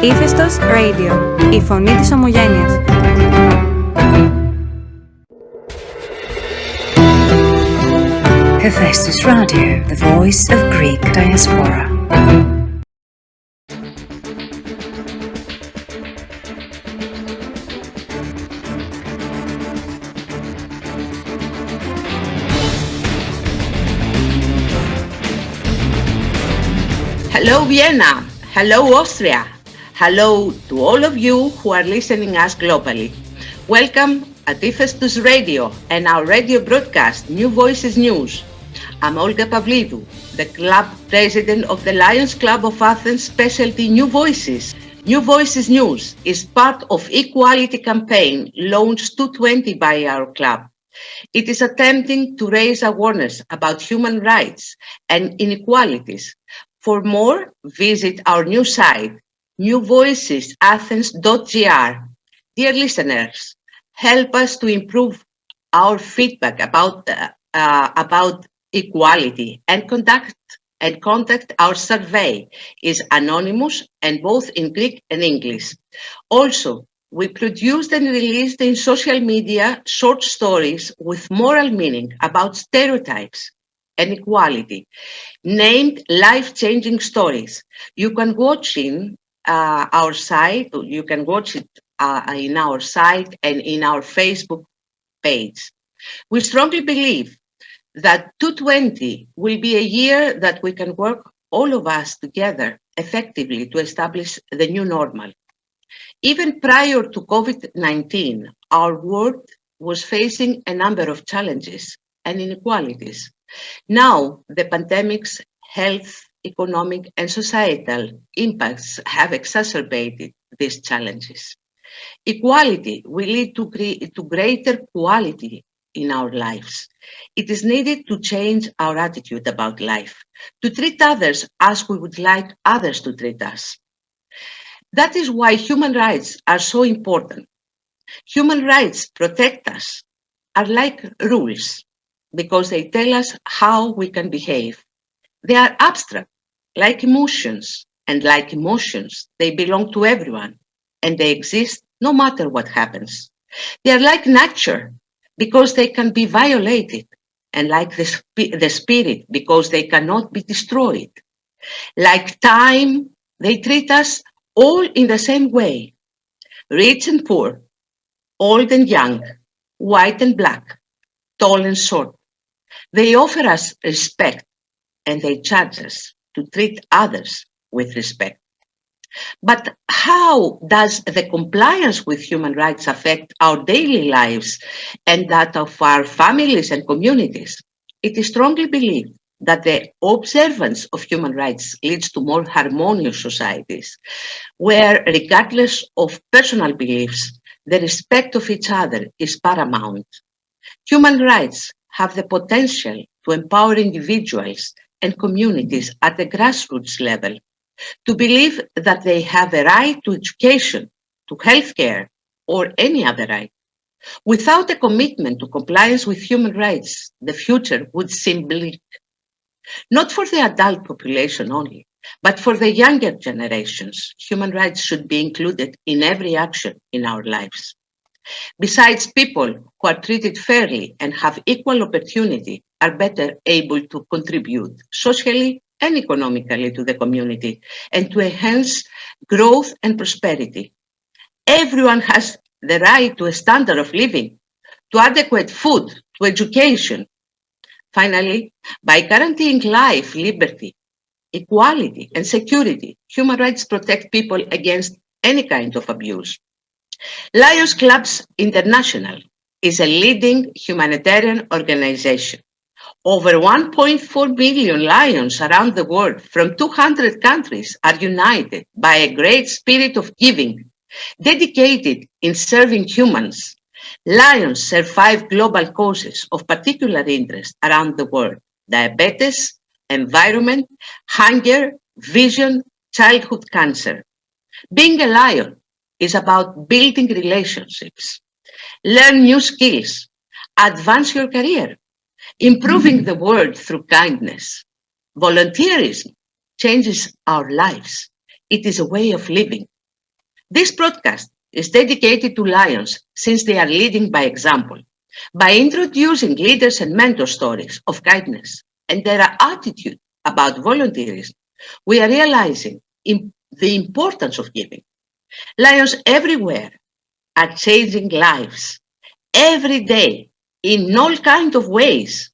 Ύφεστος Radio, η φωνή της ομογένειας. Hephaestus Radio, the voice of Greek diaspora. Hello Vienna, hello Austria, hello to all of you who are listening us globally. Welcome at Hephaestus Radio and our radio broadcast New Voices News. I'm Olga Pavlidou, the club president of the Lions Club of Athens specialty New Voices. New Voices News is part of equality campaign launched 2020 by our club. It is attempting to raise awareness about human rights and inequalities. For more, visit our new site, newvoicesathens.gr. Dear listeners, help us to improve our feedback about equality and contact our survey is anonymous and both in Greek and English. Also, we produced and released in social media short stories with moral meaning about stereotypes and equality, named life-changing stories. You can watch in our site, you can watch it in our site and in our Facebook page. We strongly believe that 2020 will be a year that we can work all of us together effectively to establish the new normal. Even prior to COVID-19, our world was facing a number of challenges and inequalities. Now, the pandemic's health, economic, and societal impacts have exacerbated these challenges. Equality will lead to greater quality in our lives. It is needed to change our attitude about life, to treat others as we would like others to treat us. That is why human rights are so important. Human rights protect us, are like rules, because they tell us how we can behave. They are abstract, like emotions, and like emotions, they belong to everyone, and they exist no matter what happens. They are like nature, because they can be violated, and like the spirit, because they cannot be destroyed. Like time, they treat us all in the same way, rich and poor, old and young, white and black, tall and short. They offer us respect, and they charge us to treat others with respect. But how does the compliance with human rights affect our daily lives and that of our families and communities? It is strongly believed that the observance of human rights leads to more harmonious societies, where regardless of personal beliefs, the respect of each other is paramount. Human rights have the potential to empower individuals and communities at the grassroots level to believe that they have a right to education, to healthcare, or any other right. Without a commitment to compliance with human rights, the future would seem bleak. Not for the adult population only, but for the younger generations, human rights should be included in every action in our lives. Besides, people who are treated fairly and have equal opportunity are better able to contribute socially and economically to the community and to enhance growth and prosperity. Everyone has the right to a standard of living, to adequate food, to education. Finally, by guaranteeing life, liberty, equality, and security, human rights protect people against any kind of abuse. Lions Clubs International is a leading humanitarian organization. Over 1.4 million lions around the world from 200 countries are united by a great spirit of giving, dedicated in serving humans. Lions serve 5 global causes of particular interest around the world: diabetes, environment, hunger, vision, childhood cancer. Being a lion is about building relationships, learn new skills, advance your career, improving the world through kindness. Volunteerism changes our lives. It is a way of living. This broadcast is dedicated to Lions since they are leading by example, by introducing leaders and mentor stories of kindness and their attitude about volunteerism. We are realizing the importance of giving. Lions everywhere are changing lives every day in all kinds of ways.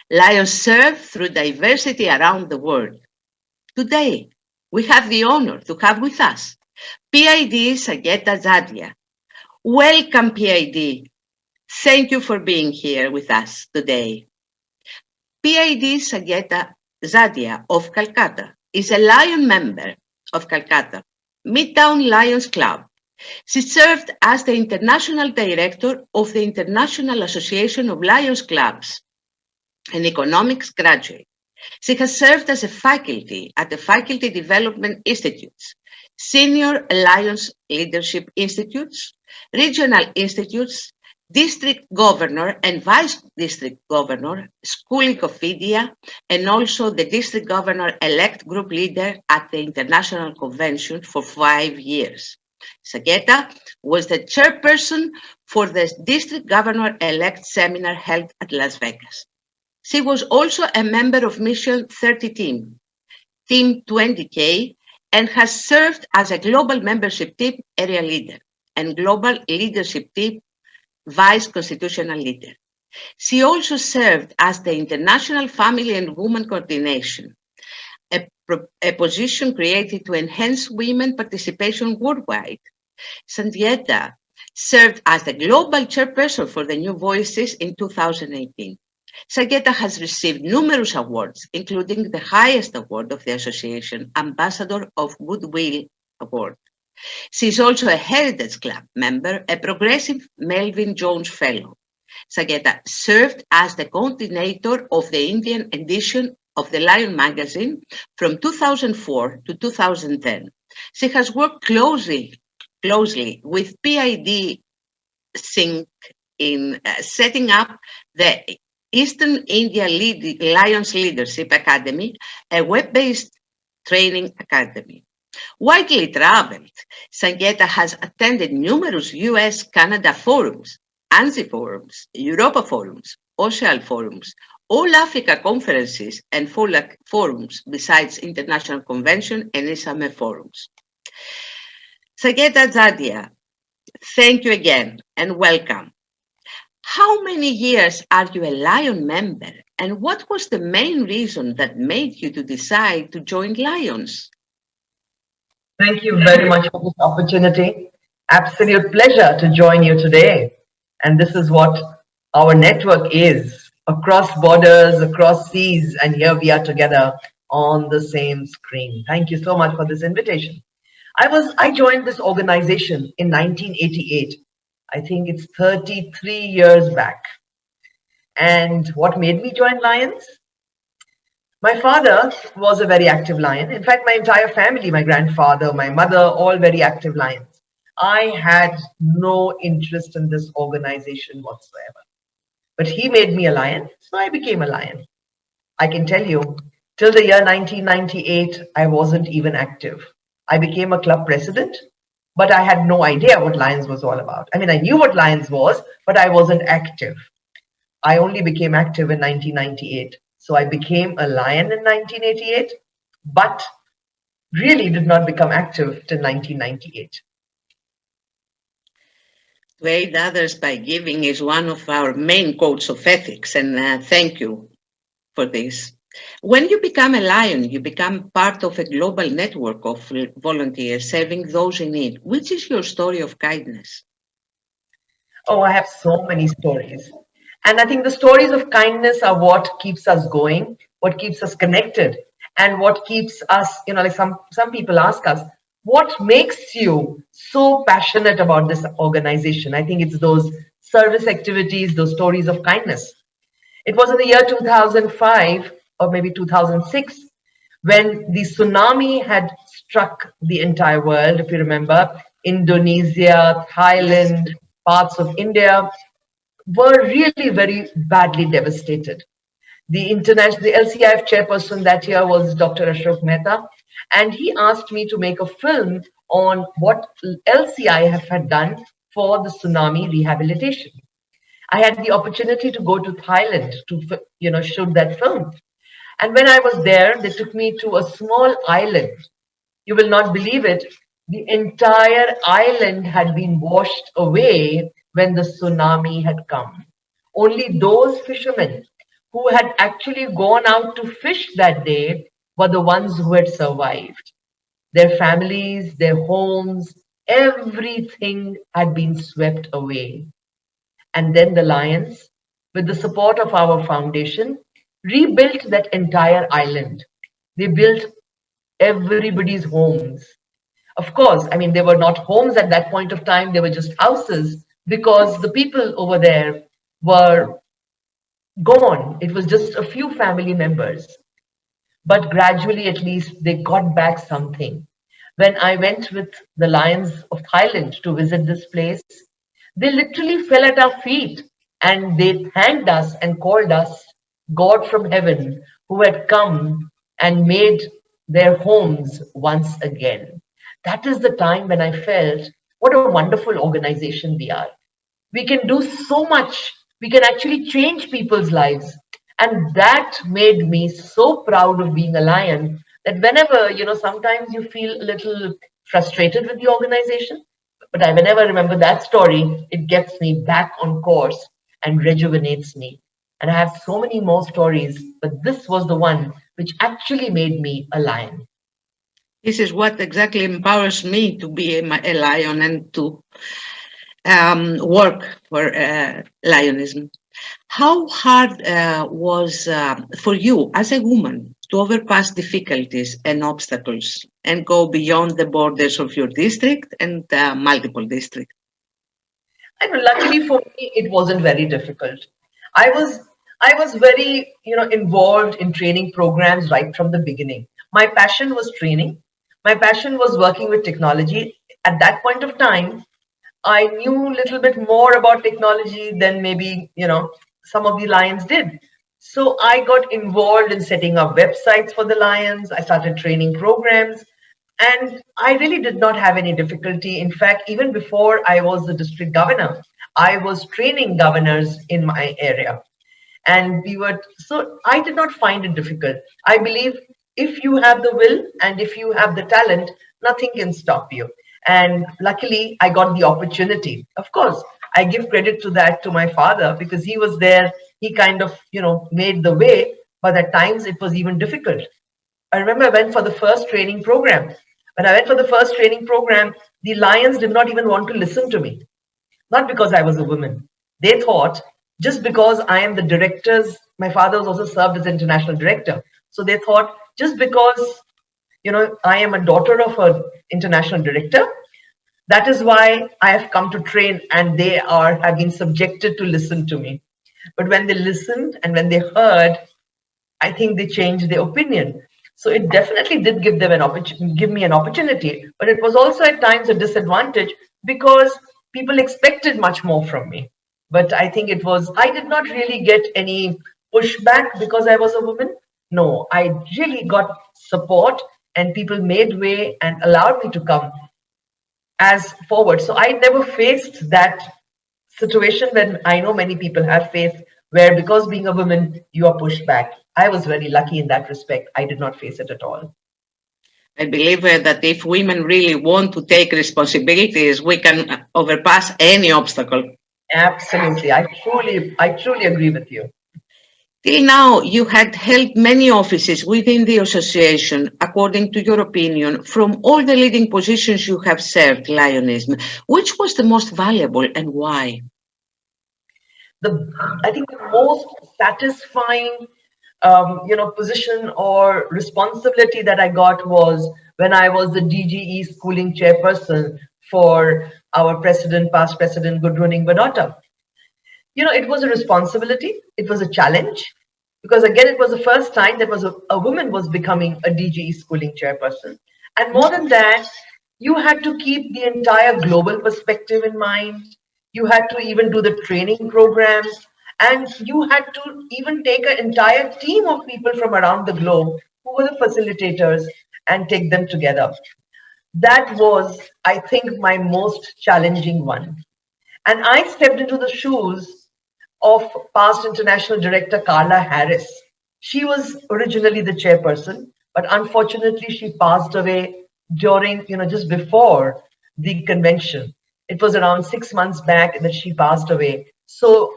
Lions serve through diversity around the world. Today, we have the honor to have with us PID Sangeeta Jatia. Welcome, PID. Thank you for being here with us today. PID Sangeeta Jatia of Calcutta is a Lion member of Calcutta Midtown Lions Club. She served as the International Director of the International Association of Lions Clubs, an economics graduate. She has served as a faculty at the Faculty Development Institutes, Senior Lions Leadership Institutes, Regional Institutes, District Governor and Vice District Governor, Schooling of India, and also the District Governor-elect Group Leader at the International Convention for 5 years. Sangeeta was the chairperson for the District Governor-elect seminar held at Las Vegas. She was also a member of Mission 30 Team, Team 20K, and has served as a Global Membership Team Area Leader and Global Leadership Team Vice Constitutional Leader. She also served as the International Family and Women Coordination, a position created to enhance women participation worldwide. Sangeeta served as the Global Chairperson for the New Voices in 2018. Sangeeta has received numerous awards, including the highest award of the association, Ambassador of Goodwill Award. She is also a Heritage Club member, a Progressive Melvin Jones Fellow. Sangeeta served as the coordinator of the Indian edition of the Lion magazine from 2004 to 2010. She has worked closely with PID Singh in setting up the Eastern India Lions Leadership Academy, a web-based training academy. Widely traveled, Sangeeta has attended numerous US, Canada forums, ANZI forums, Europa forums, OCEAL forums, all Africa conferences and FOLAC forums, besides international convention and ISAME forums. Sangeeta Jatia, thank you again and welcome. How many years are you a Lion member, and what was the main reason that made you to decide to join Lions? Thank you very much for this opportunity. Absolute pleasure to join you today. And this is what our network is, across borders, across seas, and here we are together on the same screen. Thank you so much for this invitation. I joined this organization in 1988. I think it's 33 years back. And what made me join Lions? My father was a very active Lion. In fact, my entire family, my grandfather, my mother, all very active Lions. I had no interest in this organization whatsoever. But he made me a Lion, so I became a Lion. I can tell you, till the year 1998, I wasn't even active. I became a club president, but I had no idea what Lions was all about. I mean, I knew what Lions was, but I wasn't active. I only became active in 1998. So I became a Lion in 1988, but really did not become active till 1998. To aid others by giving is one of our main codes of ethics, and thank you for this. When you become a Lion, you become part of a global network of volunteers serving those in need. Which is your story of kindness? Oh, I have so many stories. And I think the stories of kindness are what keeps us going, what keeps us connected, and what keeps us, like some people ask us, what makes you so passionate about this organization? I think it's those service activities, those stories of kindness. It was in the year 2005 or maybe 2006 when the tsunami had struck the entire world, if you remember. Indonesia, Thailand, parts of India were really very badly devastated. The LCIF chairperson that year was Dr. Ashok Mehta, and he asked me to make a film on what LCI have had done for the tsunami rehabilitation. I had the opportunity to go to Thailand to, shoot that film. And when I was there, they took me to a small island. You will not believe it. The entire island had been washed away when the tsunami had come. Only those fishermen who had actually gone out to fish that day were the ones who had survived. Their families, their homes, everything had been swept away. And then the Lions, with the support of our foundation, rebuilt that entire island. They built everybody's homes. Of course, I mean, they were not homes at that point of time, they were just houses because the people over there were gone. It was just a few family members. But gradually, at least, they got back something. When I went with the Lions of Thailand to visit this place, they literally fell at our feet and they thanked us and called us God from heaven who had come and made their homes once again. That is the time when I felt what a wonderful organization we are. We can do so much. We can actually change people's lives. And that made me so proud of being a lion that whenever, sometimes you feel a little frustrated with the organization, but whenever I remember that story, it gets me back on course and rejuvenates me. And I have so many more stories, but this was the one which actually made me a lion. This is what exactly empowers me to be a lion and to work for lionism. How hard was for you as a woman to overpass difficulties and obstacles and go beyond the borders of your district and multiple districts? And luckily for me, it wasn't very difficult. I was I was very, involved in training programs right from the beginning. My passion was training. My passion was working with technology. At that point of time, I knew a little bit more about technology than maybe, some of the Lions did. So I got involved in setting up websites for the Lions. I started training programs. And I really did not have any difficulty. In fact, even before I was the district governor, I was training governors in my area. And so I did not find it difficult. I believe if you have the will and if you have the talent, nothing can stop you. And luckily, I got the opportunity. Of course, I give credit to that to my father because he was there. He kind of, made the way, but at times it was even difficult. I remember I went for the first training program. When I went for the first training program, the Lions did not even want to listen to me. Not because I was a woman. They thought just because I am the director's, my father was also served as international director. So they thought just because, I am a daughter of an international director, that is why I have come to train and have been subjected to listen to me. But when they listened and when they heard, I think they changed their opinion. So it definitely did give me an opportunity, but it was also at times a disadvantage because people expected much more from me. But I think I did not really get any pushback because I was a woman. No, I really got support and people made way and allowed me to come as forward. So I never faced that situation when I know many people have faced where because being a woman, you are pushed back. I was very lucky in that respect. I did not face it at all. I believe that if women really want to take responsibilities, we can overpass any obstacle. Absolutely. I truly agree with you. Till now, you had held many offices within the association, according to your opinion, from all the leading positions you have served, Lionism. Which was the most valuable and why? I think the most satisfying position or responsibility that I got was when I was the DGE schooling chairperson for our past president, Gudrun Badota. It was a responsibility, it was a challenge, because again, it was the first time that a woman was becoming a DGE schooling chairperson. And more than that, you had to keep the entire global perspective in mind. You had to even do the training programs, and you had to even take an entire team of people from around the globe who were the facilitators and take them together. That was, I think, my most challenging one. And I stepped into the shoes of past international director Carla Harris. She was originally the chairperson, but unfortunately she passed away during, just before the convention. It was around 6 months back that she passed away. So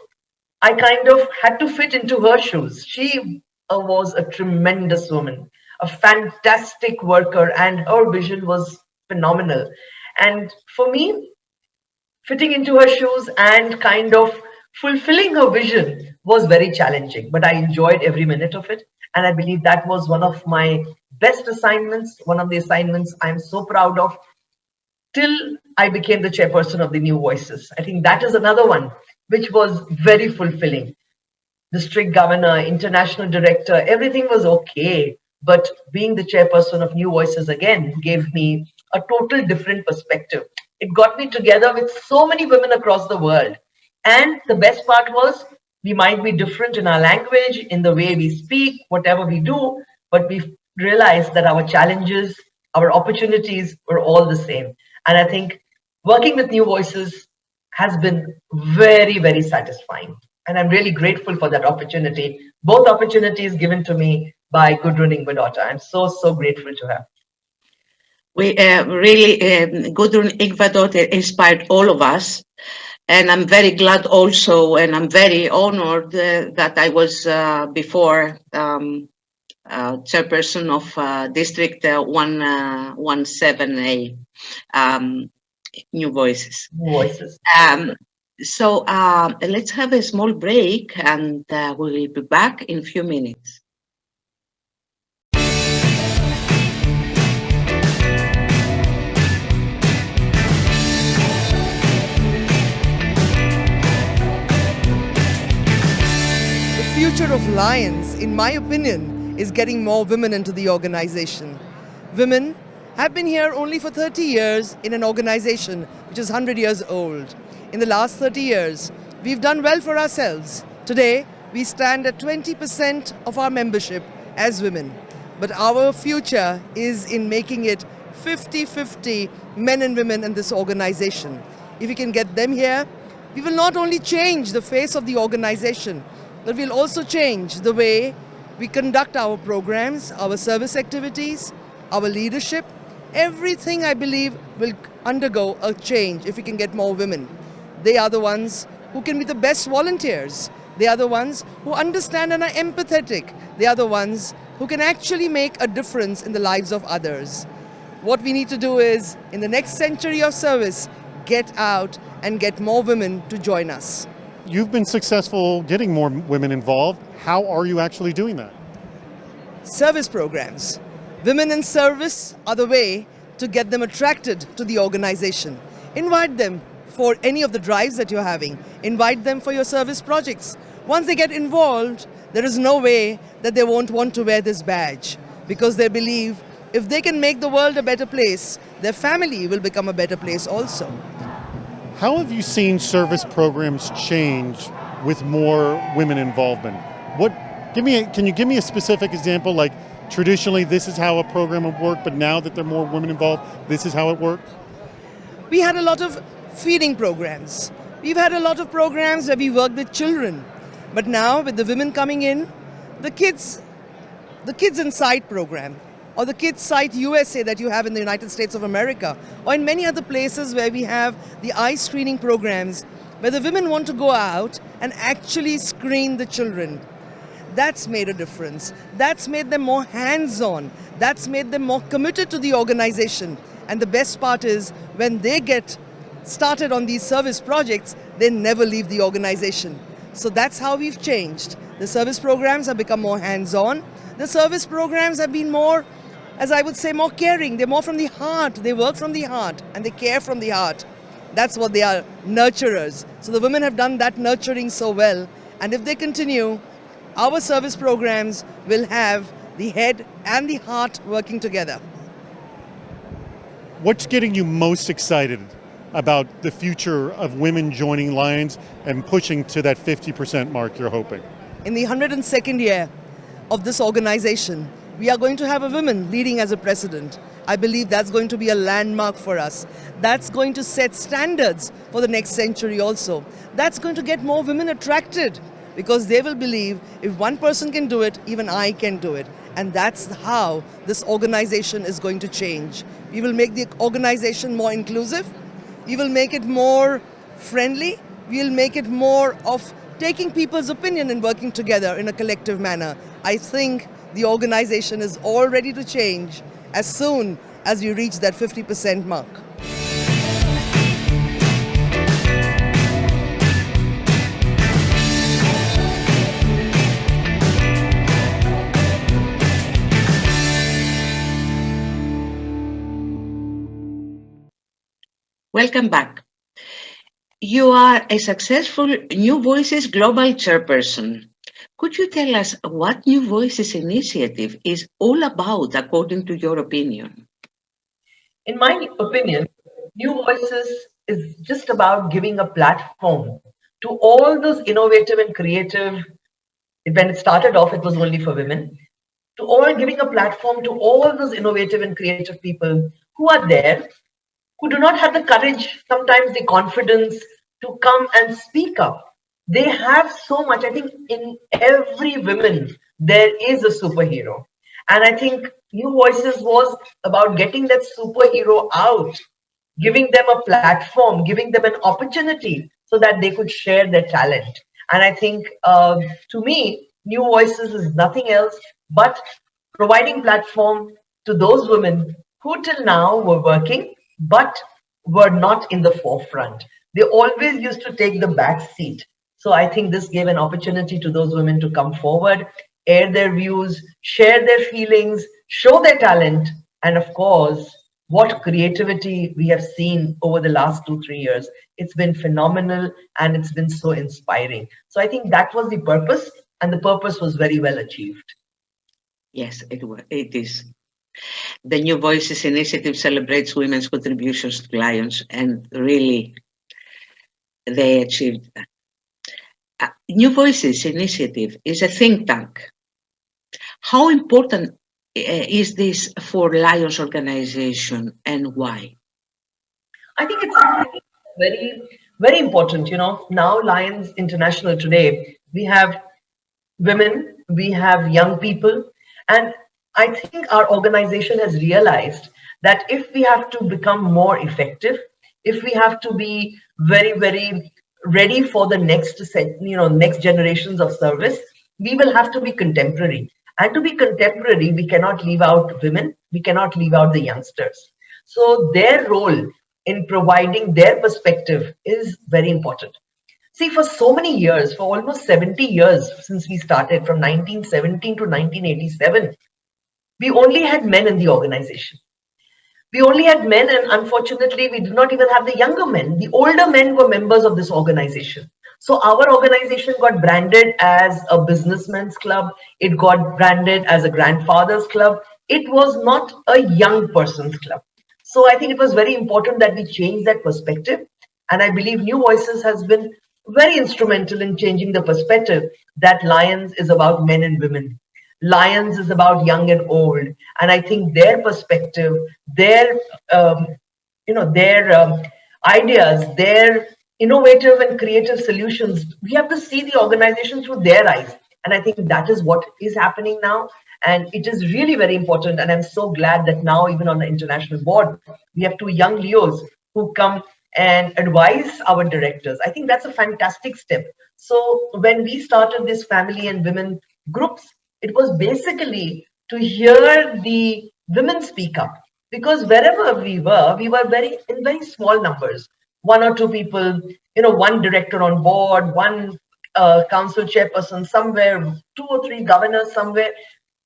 I kind of had to fit into her shoes. She was a tremendous woman, a fantastic worker, and her vision was phenomenal. And for me, fitting into her shoes and kind of fulfilling her vision was very challenging, but I enjoyed every minute of it. And I believe that was one of my best assignments, one of the assignments I'm so proud of till I became the chairperson of the New Voices. I think that is another one which was very fulfilling. District governor, international director, everything was okay. But being the chairperson of New Voices again gave me a total different perspective. It got me together with so many women across the world. And the best part was we might be different in our language, in the way we speak, whatever we do, but we realized that our challenges, our opportunities were all the same. And I think working with New Voices has been very, very satisfying. And I'm really grateful for that opportunity. Both opportunities given to me by Gudrun Ingvedottir. I'm so, so grateful to her. We really, Gudrun Ingvedottir inspired all of us. And I'm very glad also, and I'm very honored that I was before chairperson of District 117A, New Voices. Voices. So let's have a small break, and we'll be back in a few minutes. The future of Lions, in my opinion, is getting more women into the organization. Women have been here only for 30 years in an organization which is 100 years old. In the last 30 years, we've done well for ourselves. Today, we stand at 20% of our membership as women. But our future is in making it 50-50 men and women in this organization. If we can get them here, we will not only change the face of the organization, but we'll also change the way we conduct our programs, our service activities, our leadership. Everything, I believe, will undergo a change if we can get more women. They are the ones who can be the best volunteers. They are the ones who understand and are empathetic. They are the ones who can actually make a difference in the lives of others. What we need to do is, in the next century of service, get out and get more women to join us. You've been successful getting more women involved. How are you actually doing that? Service programs. Women in service are the way to get them attracted to the organization. Invite them for any of the drives that you're having. Invite them for your service projects. Once they get involved, there is no way that they won't want to wear this badge, because they believe if they can make the world a better place, their family will become a better place also. How have you seen service programs change with more women involvement? Can you give me a specific example? Like, traditionally, this is how a program would work, but now that there are more women involved, this is how it works? We had a lot of feeding programs. We've had a lot of programs where we worked with children. But now, with the women coming in, the Kids Inside program, or the Kids Sight USA that you have in the United States of America, or in many other places where we have the eye screening programs, where the women want to go out and actually screen the children. That's made a difference. That's made them more hands-on. That's made them more committed to the organization. And the best part is, when they get started on these service projects, they never leave the organization. So that's how we've changed. The service programs have become more hands-on. The service programs have been more, as I would say, more caring. They're more from the heart. They work from the heart and they care from the heart. That's what they are, nurturers. So the women have done that nurturing so well. And if they continue, our service programs will have the head and the heart working together. What's getting you most excited about the future of women joining Lions and pushing to that 50% mark you're hoping? In the 102nd year of this organization, We are going to have a woman leading as a president. I believe that's going to be a landmark for us. That's going to set standards for the next century also. That's going to get more women attracted because they will believe if one person can do it, even I can do it. And that's how this organization is going to change. We will make the organization more inclusive. We will make it more friendly. We will make it more of taking people's opinion and working together in a collective manner. I think the organization is all ready to change as soon as we reach that 50% mark. Welcome back. You are a successful New Voices Global Chairperson. Could you tell us what New Voices initiative is all about according to your opinion? In my opinion, New Voices is just about giving a platform to all those innovative and creative. When it started off, it was only for women. To all giving a platform to all those innovative and creative people who are there, who do not have the courage, sometimes the confidence to come and speak up. They have so much. I think in every woman, there is a superhero. And I think New Voices was about getting that superhero out, giving them a platform, giving them an opportunity so that they could share their talent. And I think to me, New Voices is nothing else but providing platform to those women who till now were working but were not in the forefront. They always used to take the back seat. So I think this gave an opportunity to those women to come forward, air their views, share their feelings, show their talent, and of course, what creativity we have seen over the last 2 3 years. It's been phenomenal and it's been so inspiring. So I think that was the purpose, and the purpose was very well achieved. Yes, it is. The New Voices initiative celebrates women's contributions to Lions, and really, they achieved that. New Voices initiative is a think tank. How important is this for Lions organization, and why? I think it's very, very important. Now Lions International today, we have women, we have young people, and I think our organization has realized that if we have to become more effective, if we have to be very, very ready for the next generations of service, we will have to be contemporary. And to be contemporary, we cannot leave out women, we cannot leave out the youngsters. So their role in providing their perspective is very important. See, for so many years, for almost 70 years since we started from 1917 to 1987, we only had men in the organization. We only had men, and unfortunately, we did not even have the younger men. The older men were members of this organization. So our organization got branded as a businessman's club. It got branded as a grandfather's club. It was not a young person's club. So I think it was very important that we change that perspective. And I believe New Voices has been very instrumental in changing the perspective that Lions is about men and women. Lions is about young and old. And I think their perspective, their ideas, their innovative and creative solutions, we have to see the organization through their eyes. And I think that is what is happening now. And it is really very important. And I'm so glad that now, even on the international board, we have two young Leos who come and advise our directors. I think that's a fantastic step. So when we started this family and women groups, it was basically to hear the women speak up, because wherever we were in very small numbers, one or two people, one director on board, one council chairperson somewhere, two or three governors somewhere.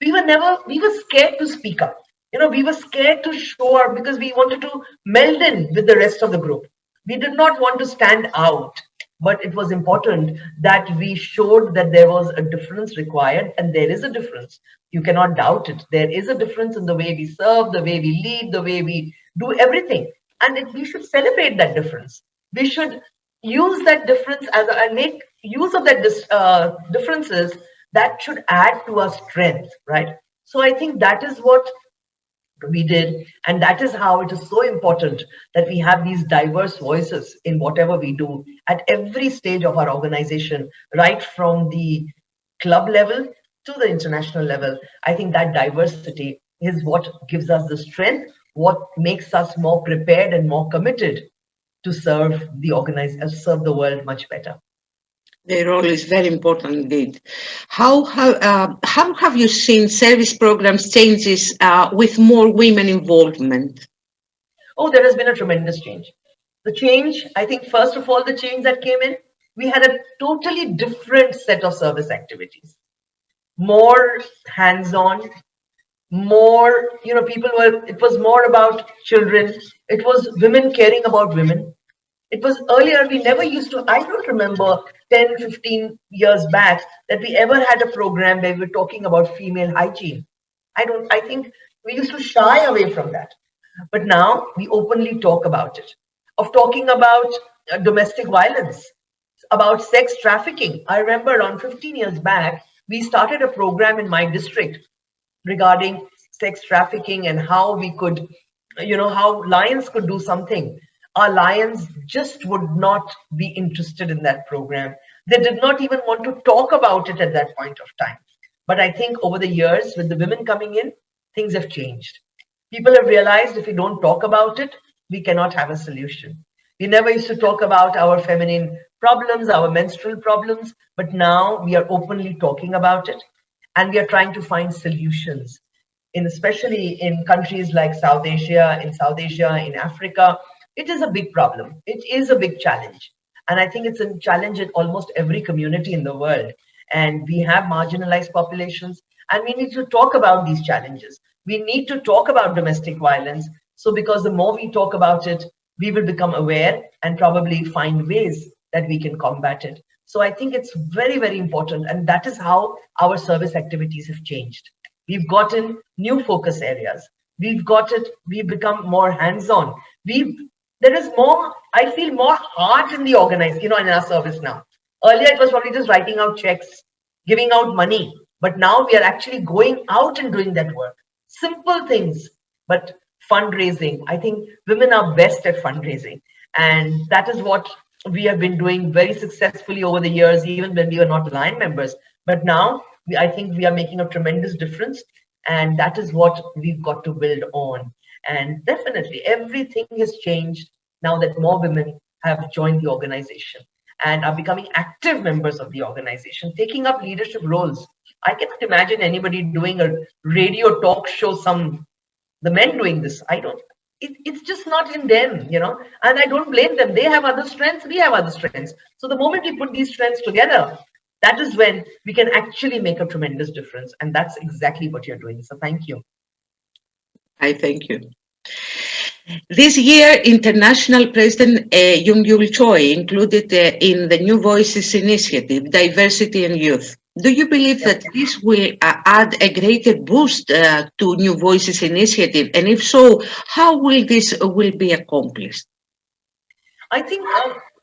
We were scared to speak up. We were scared to show up because we wanted to meld in with the rest of the group. We did not want to stand out. But it was important that we showed that there was a difference required, and there is a difference. You cannot doubt it. There is a difference in the way we serve, the way we lead, the way we do everything. And we should celebrate that difference. We should use that difference and make use of that differences that should add to our strength, right? So I think that is what we did, and that is how it is so important that we have these diverse voices in whatever we do at every stage of our organization, right from the club level to the international level. I think that diversity is what gives us the strength, what makes us more prepared and more committed to serve the world much better. Their role is very important indeed. How have you seen service programs changes with more women involvement? Oh, there has been a tremendous change. The change, I think, first of all, the change that came in, we had a totally different set of service activities, more hands on, more, people were, it was more about children, it was women caring about women. It was earlier, we never used to, I don't remember 10, 15 years back that we ever had a program where we were talking about female hygiene. I think we used to shy away from that. But now we openly talk about it, of talking about domestic violence, about sex trafficking. I remember around 15 years back, we started a program in my district regarding sex trafficking and how we could, how Lions could do something. Our Lions just would not be interested in that program. They did not even want to talk about it at that point of time. But I think over the years, with the women coming in, things have changed. People have realized if we don't talk about it, we cannot have a solution. We never used to talk about our feminine problems, our menstrual problems, but now we are openly talking about it and we are trying to find solutions. Especially in countries like South Asia, in Africa, it is a big problem. It is a big challenge. And I think it's a challenge in almost every community in the world. And we have marginalized populations, and we need to talk about these challenges. We need to talk about domestic violence. So, because the more we talk about it, we will become aware and probably find ways that we can combat it. So, I think it's very, very important. And that is how our service activities have changed. We've gotten new focus areas. We've become more hands-on. There is more, I feel more heart in the organized, in our service now. Earlier, it was probably just writing out checks, giving out money. But now we are actually going out and doing that work. Simple things, but fundraising. I think women are best at fundraising. And that is what we have been doing very successfully over the years, even when we were not Lion members. But now I think we are making a tremendous difference. And that is what we've got to build on. And definitely everything has changed now that more women have joined the organization and are becoming active members of the organization, taking up leadership roles. I cannot imagine anybody doing a radio talk show, the men doing this. I don't, it's just not in them, and I don't blame them. They have other strengths, we have other strengths. So the moment we put these strengths together, that is when we can actually make a tremendous difference. And that's exactly what you're doing. So thank you. I thank you. This year, International President Young Yul Choi included in the New Voices Initiative, Diversity and Youth. Do you believe that this will add a greater boost to New Voices Initiative? And if so, how will this will be accomplished? I think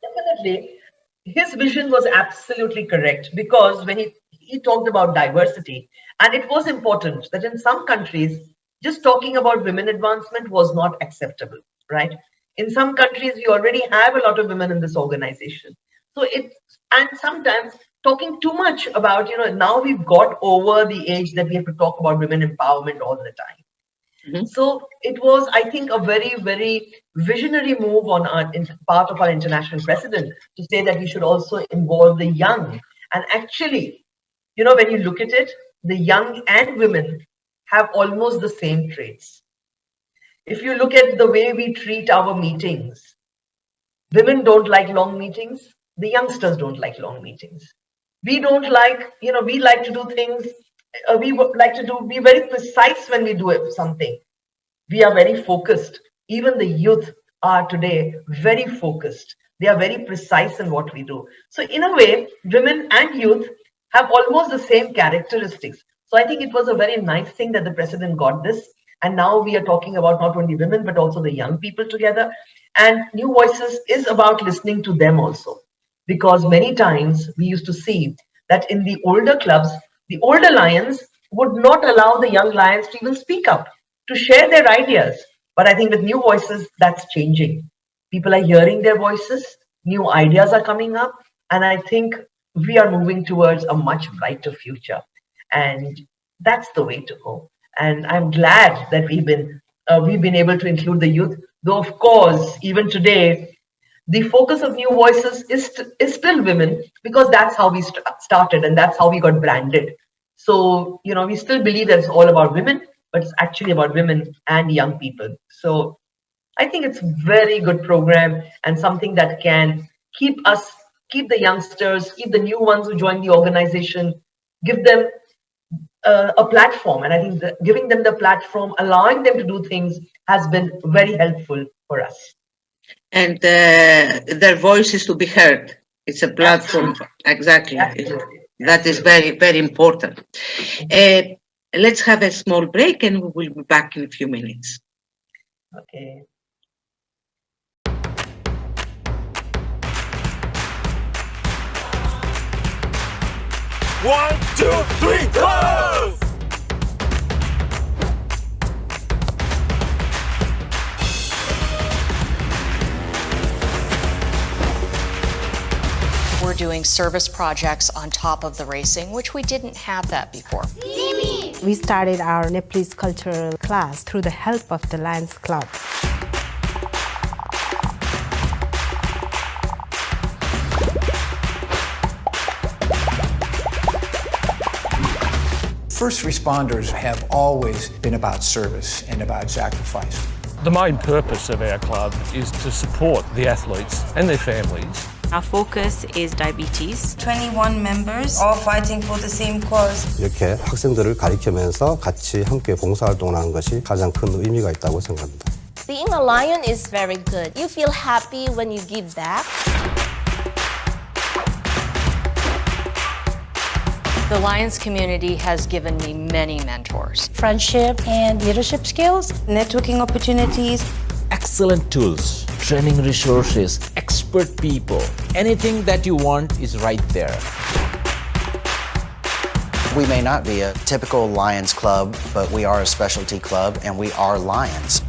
definitely his vision was absolutely correct, because when he talked about diversity, and it was important that in some countries, just talking about women advancement was not acceptable, right? In some countries, we already have a lot of women in this organization. And sometimes talking too much about, now we've got over the age that we have to talk about women empowerment all the time. Mm-hmm. So it was, I think, a very, very visionary move on part of our international president to say that we should also involve the young. And actually, when you look at it, the young and women have almost the same traits. If you look at the way we treat our meetings, women don't like long meetings. The youngsters don't like long meetings. We don't like, we like to do things. We like to be very precise when we do something. We are very focused. Even the youth are today very focused. They are very precise in what we do. So in a way, women and youth have almost the same characteristics. So I think it was a very nice thing that the president got this. And now we are talking about not only women, but also the young people together. And New Voices is about listening to them also. Because many times we used to see that in the older clubs, the older Lions would not allow the young lions to even speak up, to share their ideas. But I think with new voices, that's changing. People are hearing their voices, new ideas are coming up, and I think we are moving towards a much brighter future. And that's the way to go. And I'm glad that we've been able to include the youth. Though of course, even today, the focus of new voices is still women, because that's how we started and that's how we got branded. So we still believe that it's all about women, but it's actually about women and young people. So I think it's very good program, and something that can keep the youngsters, keep the new ones who join the organization, give them a platform. And I think that giving them the platform, allowing them to do things, has been very helpful for us. And their voices to be heard. It's a platform. Exactly. Absolutely. That is very, very important. Let's have a small break and we will be back in a few minutes. Okay. One, two, three, close! We're doing service projects on top of the racing, which we didn't have that before. We started our Nepalese cultural class through the help of the Lions Club. First responders have always been about service and about sacrifice. The main purpose of our club is to support the athletes and their families. Our focus is diabetes. 21 members all fighting for the same cause. 이렇게 학생들을 가르치면서 같이 함께 봉사활동을 하는 것이 가장 큰 의미가 있다고 생각합니다. Being a lion is very good. You feel happy when you give back. The Lions community has given me many mentors. Friendship and leadership skills. Networking opportunities. Excellent tools, training resources, expert people. Anything that you want is right there. We may not be a typical Lions club, but we are a specialty club and we are Lions.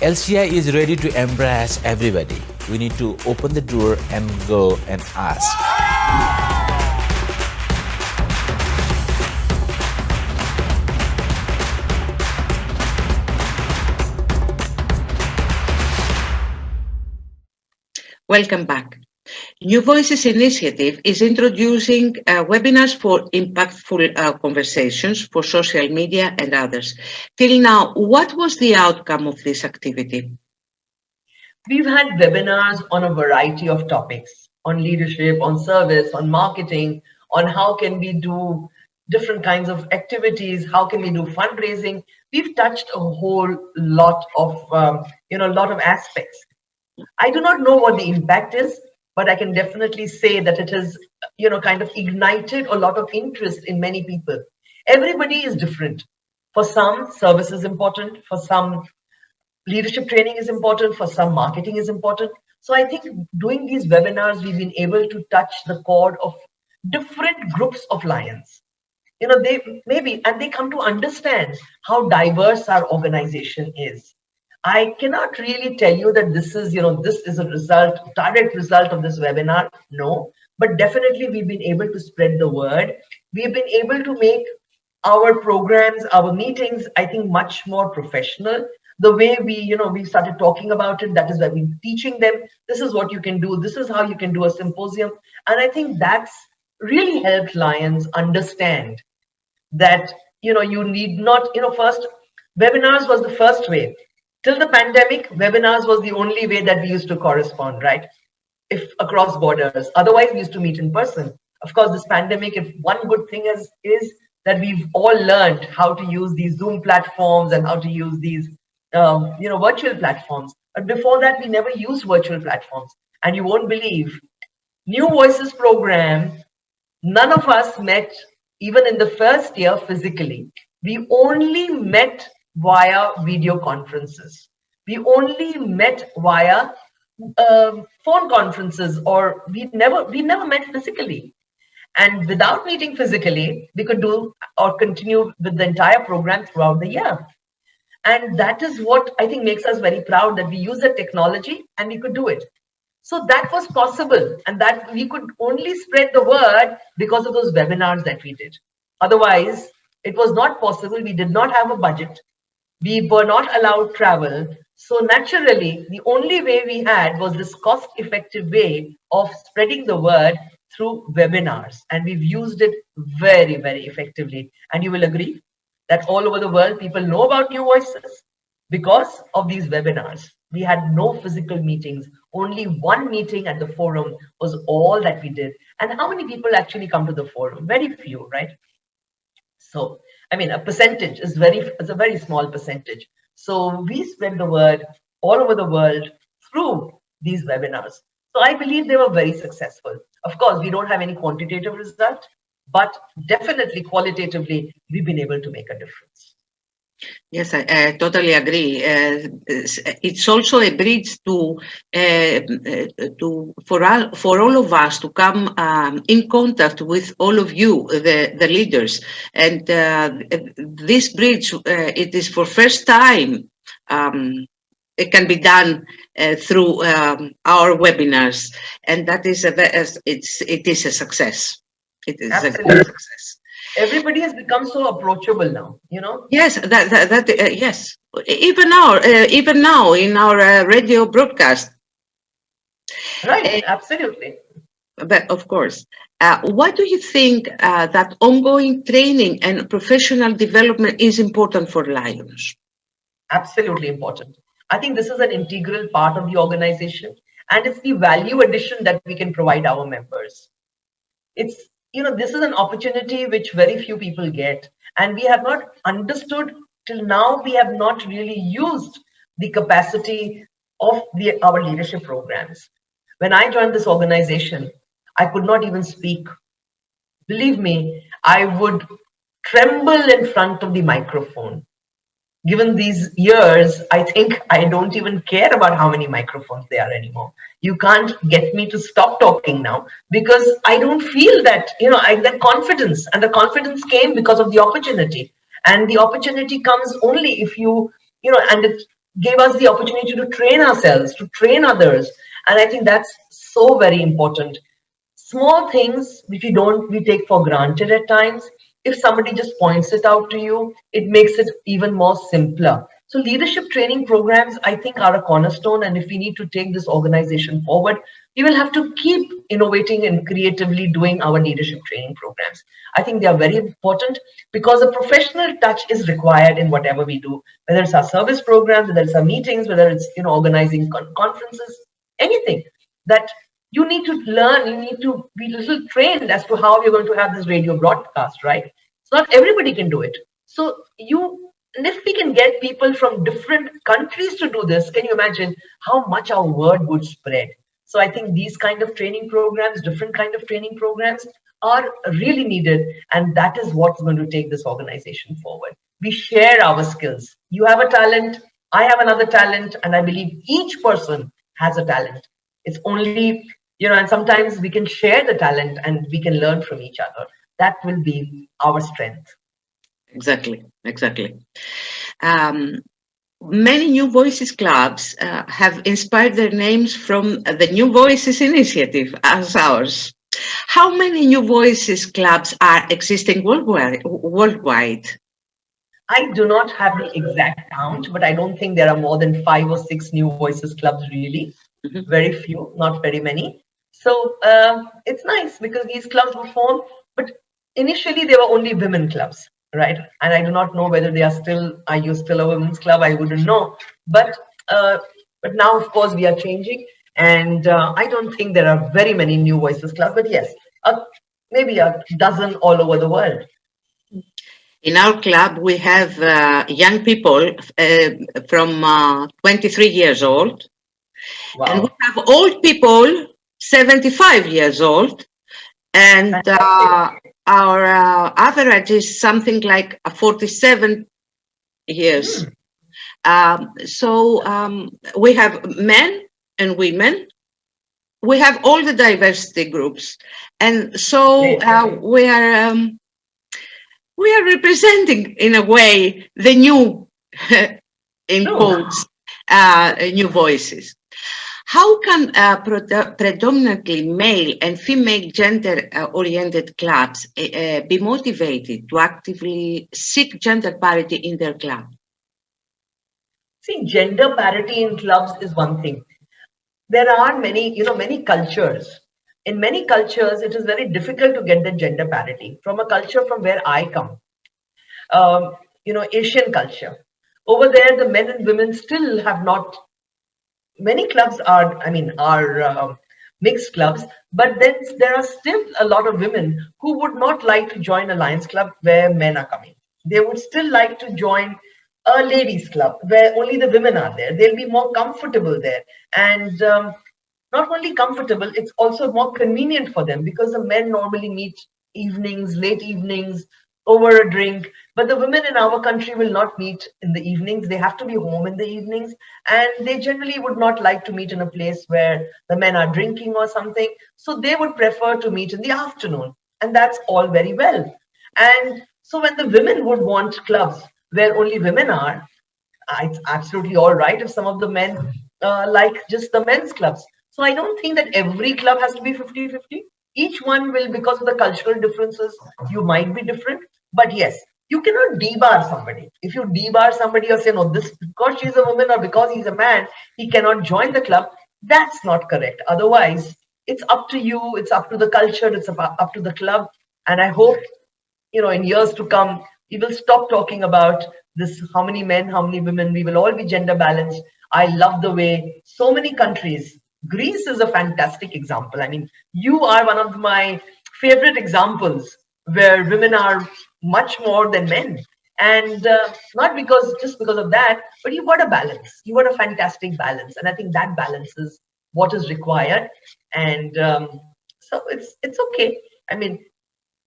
LCI is ready to embrace everybody. We need to open the door and go and ask. Welcome back. New Voices Initiative is introducing webinars for impactful conversations for social media and others. Till now, what was the outcome of this activity? We've had webinars on a variety of topics, on leadership, on service, on marketing, on how can we do different kinds of activities, how can we do fundraising. We've touched a whole lot of, aspects. I do not know what the impact is, but I can definitely say that it has, kind of ignited a lot of interest in many people. Everybody is different. For some, service is important. For some, leadership training is important. For some, marketing is important. So I think doing these webinars, we've been able to touch the chord of different groups of lions. They come to understand how diverse our organization is. I cannot really tell you that this is a direct result of this webinar. No, but definitely we've been able to spread the word. We've been able to make our programs, our meetings, I think, much more professional. The way we started talking about it, that is why we're teaching them, this is what you can do. This is how you can do a symposium. And I think that's really helped Lions understand that, you need not, first, webinars was the first way. Till the pandemic, webinars was the only way that we used to correspond, right? If across borders. Otherwise, we used to meet in person. Of course, this pandemic, if one good thing is that we've all learned how to use these Zoom platforms and how to use these, virtual platforms. But before that, we never used virtual platforms. And you won't believe, New Voices program, none of us met, even in the first year, physically. We only met via video conferences. We only met via phone conferences, or we never met physically. And without meeting physically, we could do or continue with the entire program throughout the year. And that is what I think makes us very proud, that we use the technology and we could do it. So that was possible, and that we could only spread the word because of those webinars that we did. Otherwise, it was not possible. We did not have a budget. We were not allowed travel. So naturally, the only way we had was this cost-effective way of spreading the word through webinars. And we've used it very, very effectively. And you will agree that all over the world, people know about New Voices because of these webinars. We had no physical meetings. Only one meeting at the forum was all that we did. And how many people actually come to the forum? Very few, right? So, I mean, a percentage is a very small percentage. So we spread the word all over the world through these webinars. So I believe they were very successful. Of course, we don't have any quantitative result, but definitely qualitatively, we've been able to make a difference. Yes, I totally agree. It's also a bridge for all of us to come in contact with all of you, the leaders, and this bridge it is for first time. It can be done through our webinars, and that is it is a success. It is Absolutely. a success. Everybody has become so approachable now, you know. Yes, yes. Even now in our radio broadcast. Right, absolutely. But of course, why do you think that ongoing training and professional development is important for Lions? Absolutely important. I think this is an integral part of the organization, and it's the value addition that we can provide our members. It's, you know, this is an opportunity which very few people get, and we have not understood till now. We have not really used the capacity of our leadership programs. When I joined this organization, I could not even speak. Believe me, I would tremble in front of the microphone. Given these years, I think I don't even care about how many microphones there are anymore. You can't get me to stop talking now because I don't feel that, you know, that confidence. And the confidence came because of the opportunity. And the opportunity comes only if you know, and it gave us the opportunity to train ourselves, to train others. And I think that's so very important. Small things which we take for granted at times. If somebody just points it out to you, it makes it even more simpler. So leadership training programs, I think, are a cornerstone. And if we need to take this organization forward, we will have to keep innovating and creatively doing our leadership training programs. I think they are very important because a professional touch is required in whatever we do, whether it's our service programs, whether it's our meetings, whether it's, you know, organizing conferences, anything that you need to learn, you need to be a little trained as to how you're going to have this radio broadcast, right? So not everybody can do it. So and if we can get people from different countries to do this, can you imagine how much our word would spread? So I think these kind of training programs, different kind of training programs are really needed. And that is what's going to take this organization forward. We share our skills. You have a talent, I have another talent, and I believe each person has a talent. It's only, you know, and sometimes we can share the talent and we can learn from each other. That will be our strength. Exactly. Many New Voices clubs have inspired their names from the New Voices initiative as ours. How many New Voices clubs are existing worldwide? I do not have the exact count, but I don't think there are more than 5 or 6 New Voices clubs really. Mm-hmm. Very few, not very many. So it's nice because these clubs were formed, but initially they were only women clubs, right? And I do not know whether are you still a women's club? I wouldn't know. But now, of course, we are changing. And I don't think there are very many New Voices clubs, but yes, maybe a dozen all over the world. In our club, we have young people from 23 years old. Wow. And we have old people, 75 years old. And our average is something like 47 years. So we have men and women. we have all the diversity groups, and so we are representing in a way the new, in quotes, new voices. How can predominantly male and female gender-oriented clubs be motivated to actively seek gender parity in their club? See, gender parity in clubs is one thing. There are many cultures. In many cultures, it is very difficult to get the gender parity. From a culture from where I come, Asian culture. Over there, the men and women still have not. Many clubs are mixed clubs, but then there are still a lot of women who would not like to join a Lions Club where men are coming. They would still like to join a ladies' club where only the women are there. They'll be more comfortable there, and not only comfortable, it's also more convenient for them because the men normally meet evenings, late evenings, over a drink. But the women in our country will not meet in the evenings. They have to be home in the evenings. And they generally would not like to meet in a place where the men are drinking or something. So they would prefer to meet in the afternoon. And that's all very well. And so when the women would want clubs where only women are, it's absolutely all right if some of the men like just the men's clubs. So I don't think that every club has to be 50-50. Each one will, because of the cultural differences, you might be different. But yes, you cannot debar somebody. If you debar somebody or say, no, this because she's a woman or because he's a man, he cannot join the club, that's not correct. Otherwise, it's up to you, it's up to the culture, it's up to the club. And I hope, in years to come, we will stop talking about this, how many men, how many women, we will all be gender balanced. I love the way so many countries, Greece is a fantastic example. I mean, you are one of my favorite examples where women are much more than men. And not just because of that, but you've got a balance. You've got a fantastic balance. And I think that balance is what is required. And so it's okay. I mean,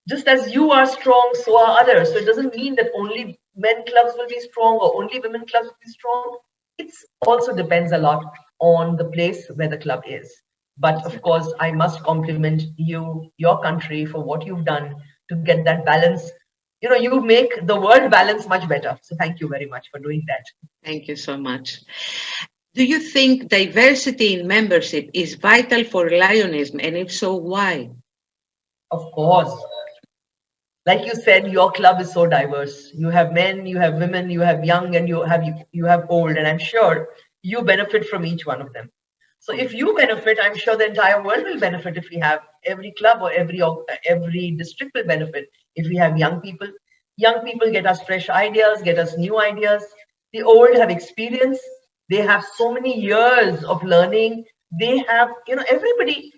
just as you are strong, so are others. So it doesn't mean that only men clubs will be strong or only women clubs will be strong. It also depends a lot on the place where the club is. But of course, I must compliment you, your country, for what you've done to get that balance. You make the world balance much better. So thank you very much for doing that. Thank you so much. Do you think diversity in membership is vital for Lionism, and if so, why? Of course. Like you said, your club is so diverse. You have men, you have women, you have young, and you have old, and I'm sure you benefit from each one of them. So if you benefit, I'm sure the entire world will benefit if we have every club or every district will benefit if we have young people. Young people get us fresh ideas, get us new ideas. The old have experience. They have so many years of learning. They have, everybody,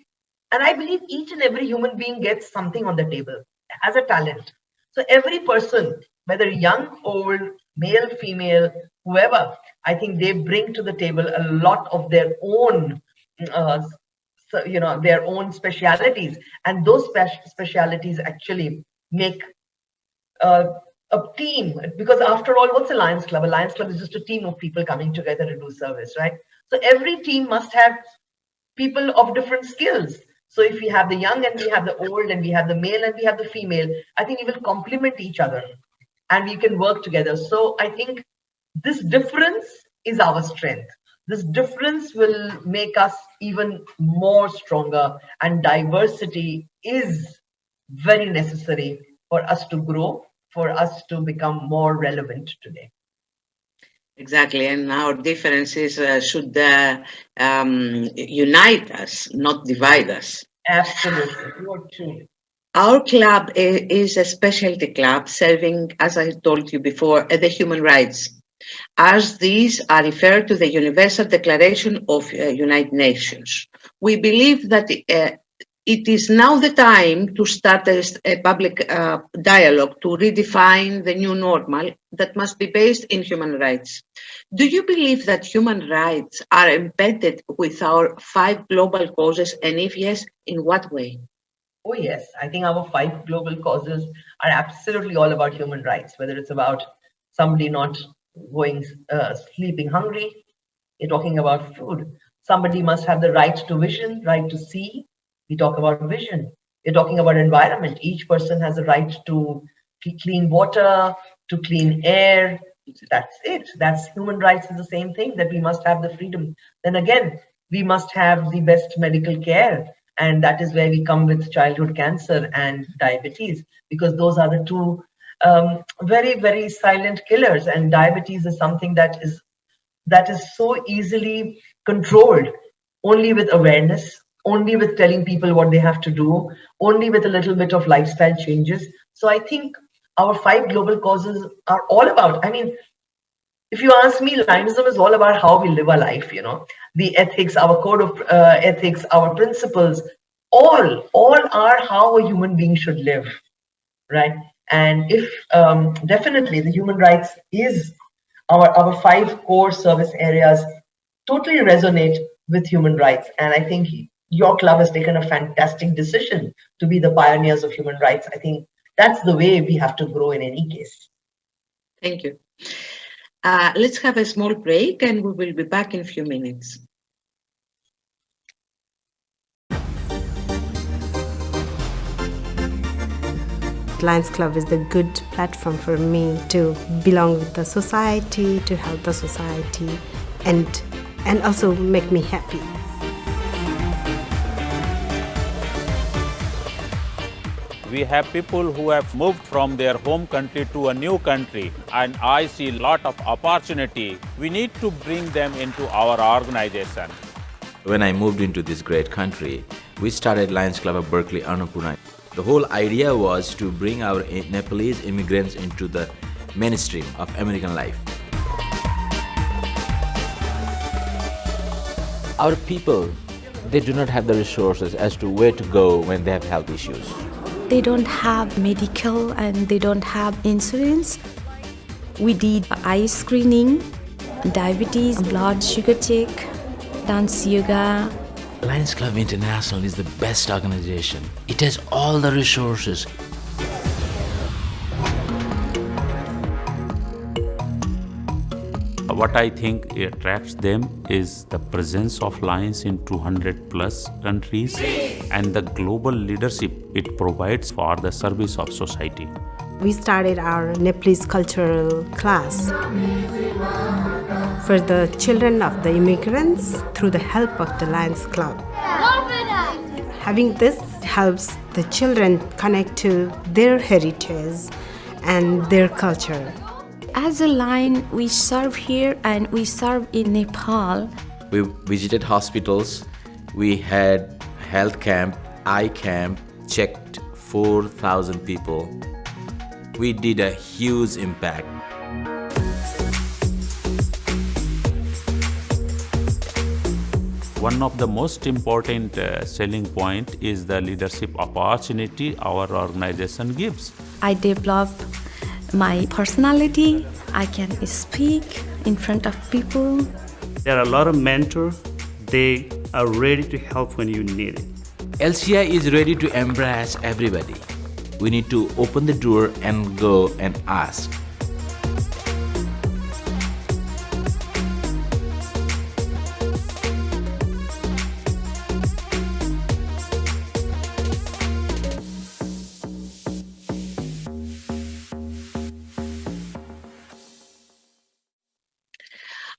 and I believe each and every human being gets something on the table as a talent. So every person, whether young, old, male, female, whoever, I think they bring to the table a lot of their own, their own specialities, and those specialities actually make a team. Because after all, what's a Lions Club? A Lions Club is just a team of people coming together to do service, right? So every team must have people of different skills. So if we have the young and we have the old and we have the male and we have the female, I think we will complement each other and we can work together. So I think this difference is our strength. This difference will make us even more stronger, and diversity is very necessary for us to grow, for us to become more relevant today. Exactly, and our differences should unite us, not divide us. Absolutely, you're true. Our club is a specialty club serving, as I told you before, the human rights, as these are referred to the Universal Declaration of United Nations. We believe that it is now the time to start a public dialogue to redefine the new normal that must be based in human rights. Do you believe that human rights are embedded with our 5 global causes, and if yes, in what way? Oh yes, I think our 5 global causes are absolutely all about human rights, whether it's about somebody not going sleeping hungry, you're talking about food. Somebody must have the right to vision, right to see. We talk about vision. We're talking about environment. Each person has a right to clean water, to clean air. That's it. That's human rights is the same thing, that we must have the freedom. Then again, we must have the best medical care. And that is where we come with childhood cancer and diabetes, because those are the two very, very silent killers. And diabetes is something that is so easily controlled only with awareness, only with telling people what they have to do, only with a little bit of lifestyle changes. So I think our 5 global causes are all about, I mean, if you ask me, Lionism is all about how we live our life, the ethics, our code of ethics, our principles, all are how a human being should live, right? And if definitely the human rights is our 5 core service areas totally resonate with human rights. And I think your club has taken a fantastic decision to be the pioneers of human rights. I think that's the way we have to grow in any case. Thank you. Let's have a small break and we will be back in a few minutes. Lions Club is the good platform for me to belong with the society, to help the society, and also make me happy. We have people who have moved from their home country to a new country, and I see a lot of opportunity. We need to bring them into our organization. When I moved into this great country, we started Lions Club of Berkeley, Annapurna. The whole idea was to bring our Nepalese immigrants into the mainstream of American life. Our people, they do not have the resources as to where to go when they have health issues. They don't have medical and they don't have insurance. We did eye screening, diabetes, blood sugar check, dance yoga. Lions Club International is the best organization. It has all the resources. What I think attracts them is the presence of Lions in 200 plus countries and the global leadership it provides for the service of society. We started our Nepalese cultural class for the children of the immigrants through the help of the Lions Club. Having this helps the children connect to their heritage and their culture. As a Lion, we serve here and we serve in Nepal. We visited hospitals, we had health camp, eye camp, checked 4,000 people. We did a huge impact. One of the most important selling point is the leadership opportunity our organization gives. I develop my personality. I can speak in front of people. There are a lot of mentors. They are ready to help when you need it. LCI is ready to embrace everybody. We need to open the door and go and ask.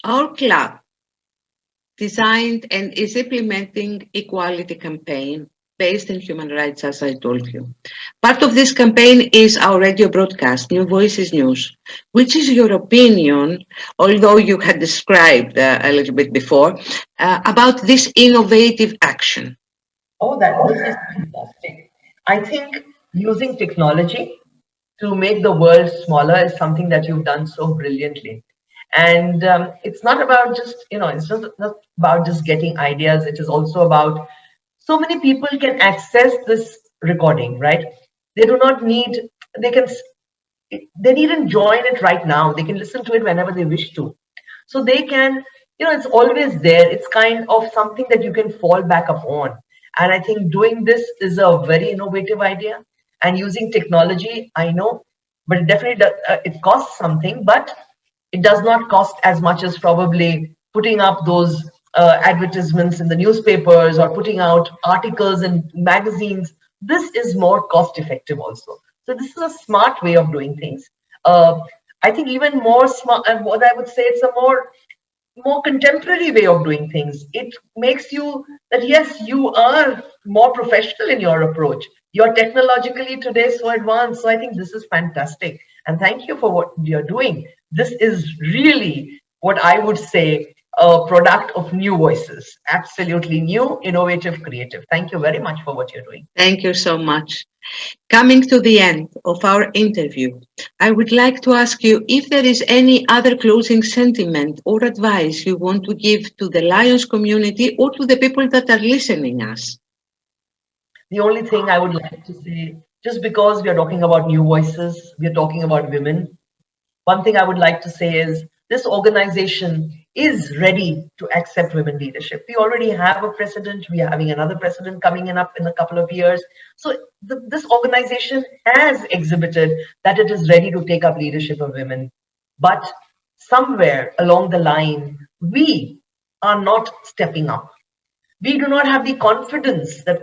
Our club designed and is implementing equality campaign based on human rights, as I told you. Part of this campaign is our radio broadcast, New Voices News. Which is your opinion, although you had described a little bit before, about this innovative action? Oh, this is fantastic. I think using technology to make the world smaller is something that you've done so brilliantly. And it's not about just, it's just not about just getting ideas. It is also about so many people can access this recording, right? They do not need, they needn't join it right now. They can listen to it whenever they wish to. So they can, it's always there. It's kind of something that you can fall back upon. And I think doing this is a very innovative idea. And using technology, I know, but it definitely it costs something, but it does not cost as much as probably putting up those advertisements in the newspapers or putting out articles in magazines. This is more cost effective also. So this is a smart way of doing things. I think even more smart, and what I would say, it's a more contemporary way of doing things. It makes you that yes, you are more professional in your approach. You're technologically today so advanced. So I think this is fantastic. And thank you for what you're doing. This is really what I would say a product of new voices. Absolutely new, innovative, creative. Thank you very much for what you're doing. Thank you so much. Coming to the end of our interview, I would like to ask you if there is any other closing sentiment or advice you want to give to the Lions community or to the people that are listening us. The only thing I would like to say, just because we are talking about new voices, we are talking about women, one thing I would like to say is this organization is ready to accept women leadership. We already have a president. We are having another president coming up in a couple of years. So this organization has exhibited that it is ready to take up leadership of women. But somewhere along the line, we are not stepping up. We do not have the confidence that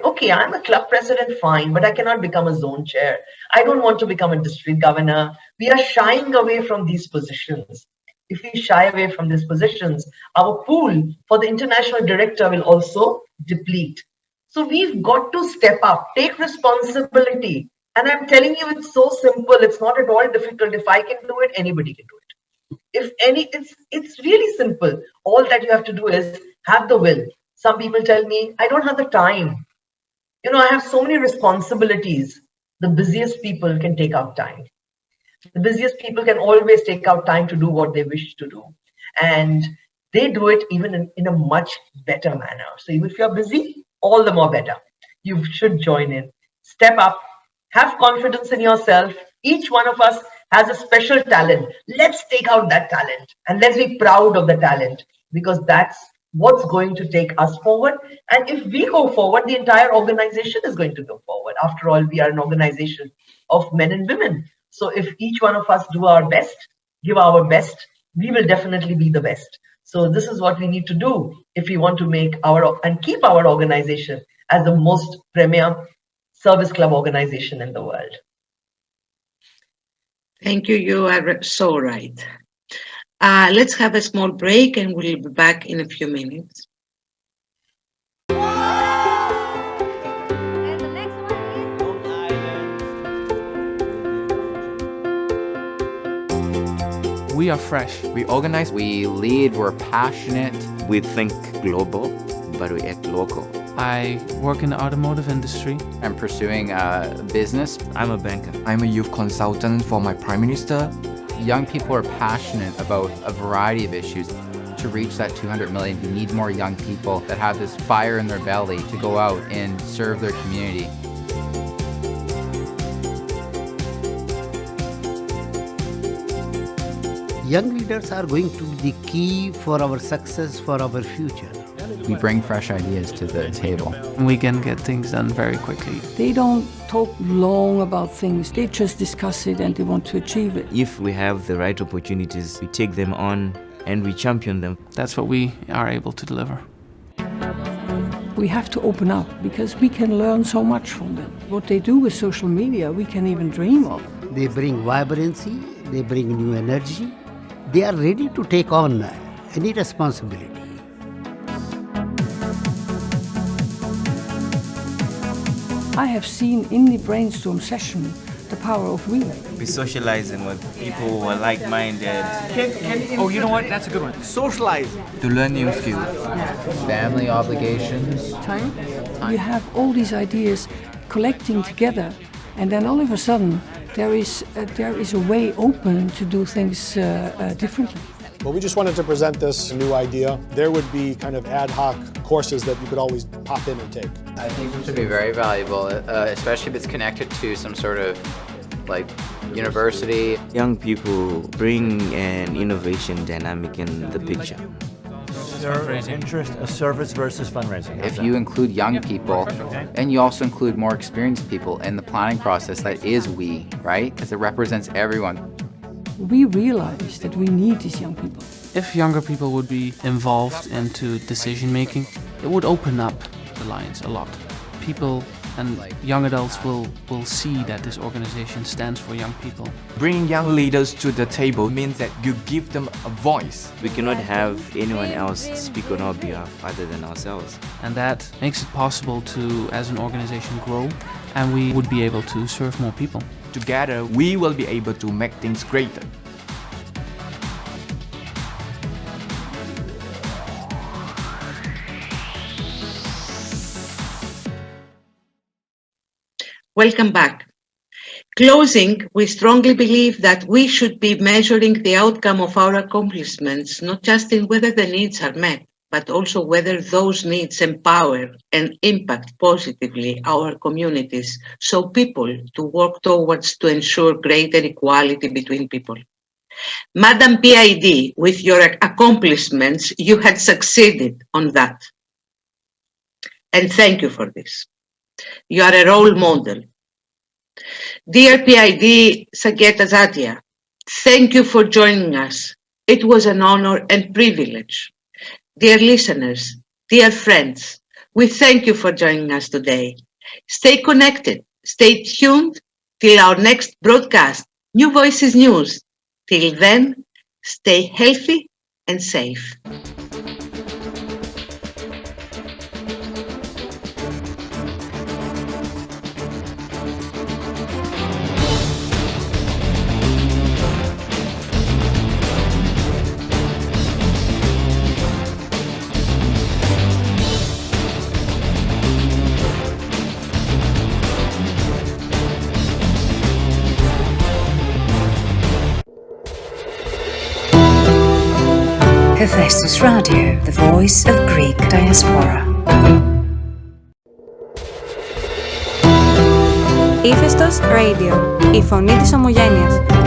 okay, I'm a club president, fine, but I cannot become a zone chair. I don't want to become a district governor. We are shying away from these positions. If we shy away from these positions, our pool for the international director will also deplete. So we've got to step up, take responsibility. And I'm telling you, it's so simple. It's not at all difficult. If I can do it, anybody can do it. It's really simple. All that you have to do is have the will. Some people tell me, I don't have the time. I have so many responsibilities. The busiest people can take out time. The busiest people can always take out time to do what they wish to do. And they do it even in a much better manner. So even if you're busy, all the more better. You should join in. Step up. Have confidence in yourself. Each one of us has a special talent. Let's take out that talent. And let's be proud of the talent. Because that's what's going to take us forward. And if we go forward, the entire organization is going to go forward. After all, we are an organization of men and women. So if each one of us do our best, give our best, we will definitely be the best. So this is what we need to do if we want to make and keep our organization as the most premier service club organization in the world. Thank you. You are so right. Let's have a small break and we'll be back in a few minutes. We are fresh. We organize. We lead. We're passionate. We think global, but we act local. I work in the automotive industry. I'm pursuing a business. I'm a banker. I'm a youth consultant for my Prime Minister. Young people are passionate about a variety of issues. To reach that 200 million, we need more young people that have this fire in their belly to go out and serve their community. Young leaders are going to be the key for our success, for our future. We bring fresh ideas to the table. We can get things done very quickly. They don't talk long about things. They just discuss it and they want to achieve it. If we have the right opportunities, we take them on and we champion them. That's what we are able to deliver. We have to open up because we can learn so much from them. What they do with social media, we can even dream of. They bring vibrancy, they bring new energy. They are ready to take on any responsibility. I have seen in the brainstorm session the power of we. We socializing with people who are like-minded. Oh, you know what? That's a good one. Socialize. To learn new skills. Family obligations. Time. You have all these ideas collecting together, and then all of a sudden there is a way open to do things differently. Well, we just wanted to present this new idea. There would be kind of ad hoc courses that you could always pop in and take. I think it should be very valuable, especially if it's connected to some sort of university. Young people bring an innovation dynamic in the picture. Interest, a service versus fundraising. If you include young people, and you also include more experienced people in the planning process, that is we, right? Because it represents everyone. we realize that we need these young people. If younger people would be involved into decision making, it would open up the Lions a lot. People and young adults will see that this organization stands for young people. Bringing young leaders to the table means that you give them a voice. We cannot have anyone else speak on our behalf other than ourselves. And that makes it possible to, as an organization, grow, and we would be able to serve more people. Together, we will be able to make things greater. Welcome back. Closing, we strongly believe that we should be measuring the outcome of our accomplishments, not just in whether the needs are met, but also whether those needs empower and impact positively our communities, so people to work towards to ensure greater equality between people. Madam PID, with your accomplishments, you had succeeded on that. And thank you for this. You are a role model. Dear PID Sangeeta Jatia, thank you for joining us. It was an honor and privilege. Dear listeners, dear friends, we thank you for joining us today. Stay connected, stay tuned till our next broadcast, New Voices News. Till then, stay healthy and safe. Hephaestus Radio, the voice of Greek diaspora. Ηφαίστος Radio, η φωνή της ομογένειας.